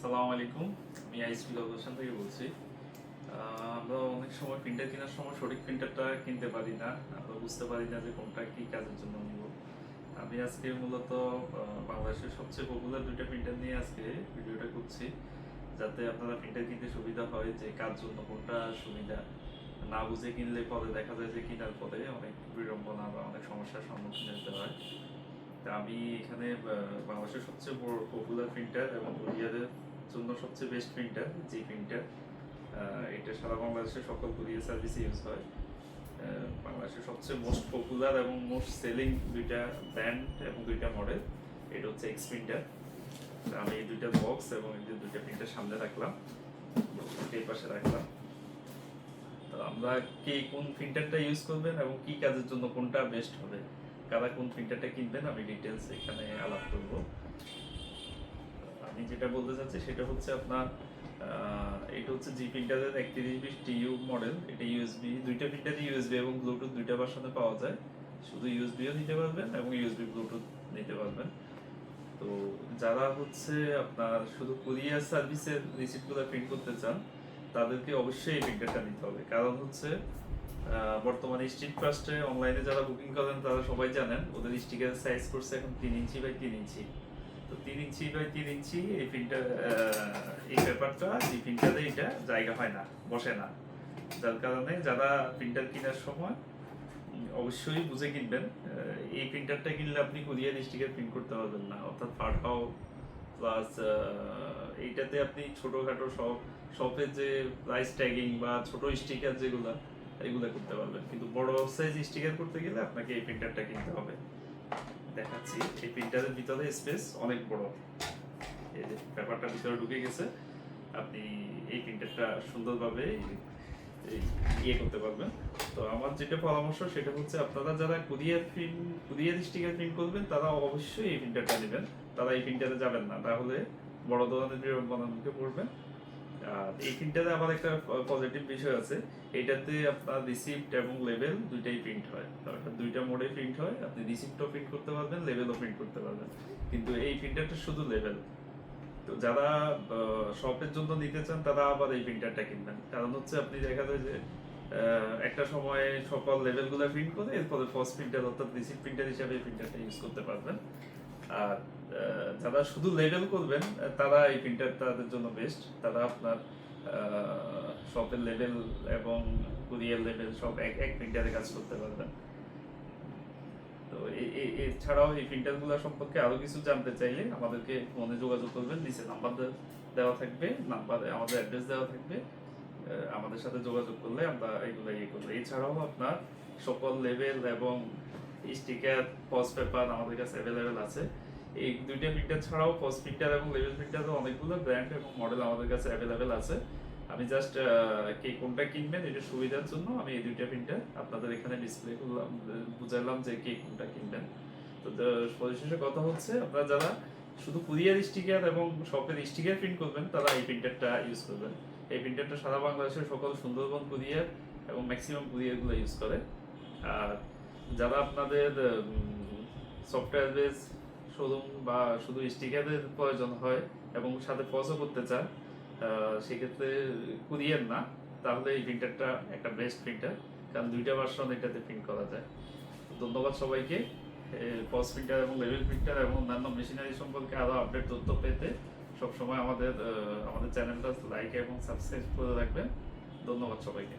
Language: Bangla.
আসসালামু আলাইকুম। আমি আইএসপি লোকেশন থেকে বলছি। আমরা অনেক সময় প্রিন্টার কেনার সময় সঠিক প্রিন্টারটা কিনতে পারি না। আমরা বুঝতে পারি না যে কোনটা কি কাজের জন্য নিব। আমি আজকে মূলত বাংলাদেশের সবচেয়ে পপুলার দুইটা প্রিন্টার নিয়ে আজকে ভিডিওটা করছি, যাতে আপনারা প্রিন্টার কিনতে সুবিধা হয় যে কার জন্য কোনটা সুবিধা। না বুঝে কিনলে পরে দেখা যায় যে কেনার পরে অনেক বিড়ম্বনা বা অনেক সমস্যার সম্মুখীন হতে হয়। তা আমি এখানে বাংলাদেশের সবচেয়ে বড় পপুলার প্রিন্টার এবং কোরিয়ারের জন্য সবচেয়ে বেস্ট প্রিন্টার যে প্রিন্টার, এটা সারা বাংলাদেশের সকল কুরিয়ার সার্ভিসে ইউজ হয়। বাংলাদেশের সবচেয়ে মোস্ট পপুলার এবং মোস্ট সেলিং দুইটা ব্র্যান্ড এবং দুইটা মডেল, এটা হচ্ছে এক্স প্রিন্টার। আমি এই দুইটা বক্স এবং এই যে দুইটা প্রিন্টার সামনে রাখলাম, এই পাশে রাখলাম। তো আমরা কে কোন প্রিন্টারটা ইউজ করবেন এবং কি কাজের জন্য কোনটা বেস্ট হবে, কারা কোন প্রিন্টারটা কিনবেন, আমি ডিটেলস এখানে আলাপ করব। আমি যেটা বলতে চাচ্ছি সেটা হচ্ছে আপনার এটা হচ্ছে জি প্রিন্টারের 3120 টিইউ মডেল। এটা ইউএসবি, দুইটা প্রিন্টারই ইউএসবি এবং ব্লুটুথ দুইটা ভার্সনে পাওয়া যায়। শুধু ইউএসবিও নিতে পারবেন এবং ইউএসবি ব্লুটুথ নিতে পারবেন। তো যারা হচ্ছে আপনার শুধু কুরিয়ার সার্ভিসের রিসিপ্টগুলো প্রিন্ট করতে চান, তাদেরকে অবশ্যই এই প্রিন্টারটা নিতে হবে। কারণ হচ্ছে বর্তমানে স্ট্রিট ফাস্টে অনলাইনে যারা বুকিং করেন তারা সবাই জানেন ওদের স্টিকারের সাইজ করছে এখন 3 ইঞ্চি বাই 3 ইঞ্চি। তো 3 ইঞ্চি বাই 3 ইঞ্চি এই প্রিন্টার, এই পেপারটা এই প্রিন্টারে এটা জায়গা হয় না, বসে না। যার কারণে যারা প্রিন্টার কেনার সময় অবশ্যই বুঝে কিনবেন। এই প্রিন্টারটা কিনলে আপনি কুরিয়ার স্টিকার প্রিন্ট করতে পারবেন না, অর্থাৎ ফাটাও প্লাস এইটাতে আপনি ছোটোখাটো শপের যে প্রাইস ট্যাগিং বা ছোট স্টিকার যেগুলো এগুলো করতে পারবেন, কিন্তু বড় সাইজ স্টিকার করতে গেলে আপনাকে এই প্রিন্টারটা কিনতে হবে। দেখাচ্ছি, এই প্রিন্টারের ভিতরে স্পেস অনেক বড়, এই যে পেপারটা ভিতরে ঢুকে গেছে। আপনি এই প্রিন্টারটা সুন্দরভাবে ইয়ে করতে পারবেন। তো আমার যেটা পরামর্শ সেটা হচ্ছে আপনারা যারা কুরিয়ার স্টিকার প্রিন্ট করবেন তারা অবশ্যই এই প্রিন্টারটা নেবেন। তারা এই প্রিন্টারে যাবেন না, তাহলে বড় ধরনের বিড়ম্বনার মুখে পড়বেন। আর এই প্রিন্টারে আবার একটা পজিটিভ বিষয় আছে, এটাতে আপনার রিসিপ্ট এবং লেবেল দুইটাই প্রিন্ট হয়, অর্থাৎ দুইটা মোডে প্রিন্ট হয়। আপনি রিসিপ্টও প্রিন্ট করতে পারবেন, লেবেলও প্রিন্ট করতে পারবেন। কিন্তু এই প্রিন্টারটা শুধু লেবেল। তো যারা শপের জন্য নিতে চান তারা আবার এই প্রিন্টারটা কিনবেন। কারণ হচ্ছে আপনি দেখা যায় যে একটা সময়ে সকল লেভেলগুলো প্রিন্ট করে এরপরে ফার্স্ট প্রিন্টার অর্থাৎ রিসিপ্ট প্রিন্টার হিসাবে এই প্রিন্টারটা ইউজ করতে পারবেন। আর যারা শুধু লেবেল করবেন তারা এই প্রিন্টার তাদের জন্য বেস্ট। তারা আপনার শপের লেভেল এবং কুরিয়ার লেভেল সব এক প্রিন্টারে কাজ করতে পারবেন। তো এছাড়াও এই প্রিন্টারগুলো সম্পর্কে আরো কিছু জানতে চাইলে আমাদেরকে ফোনে যোগাযোগ করবেন, নিচে নাম্বার দেওয়া থাকবে, নাম্বারে আমাদের অ্যাড্রেস দেওয়া থাকবে। আমাদের সাথে যোগাযোগ করলে আমরা এগুলো ইয়ে করবো। এছাড়াও আপনার সকল লেভেল এবং স্টিকার পজ পেপার আমাদের কাছে অ্যাভেলেবেল আছে। এই দুইটা প্রিন্টার ছাড়াও পজ প্রিন্টার এবং লেভেল প্রিন্টারও অনেকগুলো ব্র্যান্ড এবং মডেল আমাদের কাছে অ্যাভেলেবেল আছে। আমি জাস্ট কে কোনটা কিনবেন এটা সুবিধার জন্য আমি এই দুইটা প্রিন্টার আপনাদের এখানে ডিসপ্লে করলাম, বুঝাইলাম যে কে কোনটা কিনবেন। তো পরিশেষে কথা হচ্ছে আপনারা যারা শুধু কুরিয়ার স্টিকার এবং শপের স্টিকার প্রিন্ট করবেন তারা এই প্রিন্টারটা ইউজ করবেন। এই প্রিন্টারটা সারা বাংলাদেশের সকল সুন্দরবন কুরিয়ার এবং ম্যাক্সিমাম কুরিয়ারগুলো ইউজ করে। আর যারা আপনাদের সফটওয়্যার বেস শোরুম বা শুধু স্টিকারের প্রয়োজন হয় এবং সাথে পজও করতে চান, সেক্ষেত্রে কুরিয়ার না, তাহলে এই প্রিন্টারটা একটা বেস্ট প্রিন্টার, কারণ দুইটা ভার্সন এটাতে প্রিন্ট করা যায়। ধন্যবাদ সবাইকে। পজ প্রিন্টার এবং লেভেল প্রিন্টার এবং অন্যান্য মেশিনারি সম্পর্কে আরও আপডেট তথ্য পেতে সবসময় আমাদের চ্যানেলটা লাইক এবং সাবস্ক্রাইব করে রাখবেন। ধন্যবাদ সবাইকে।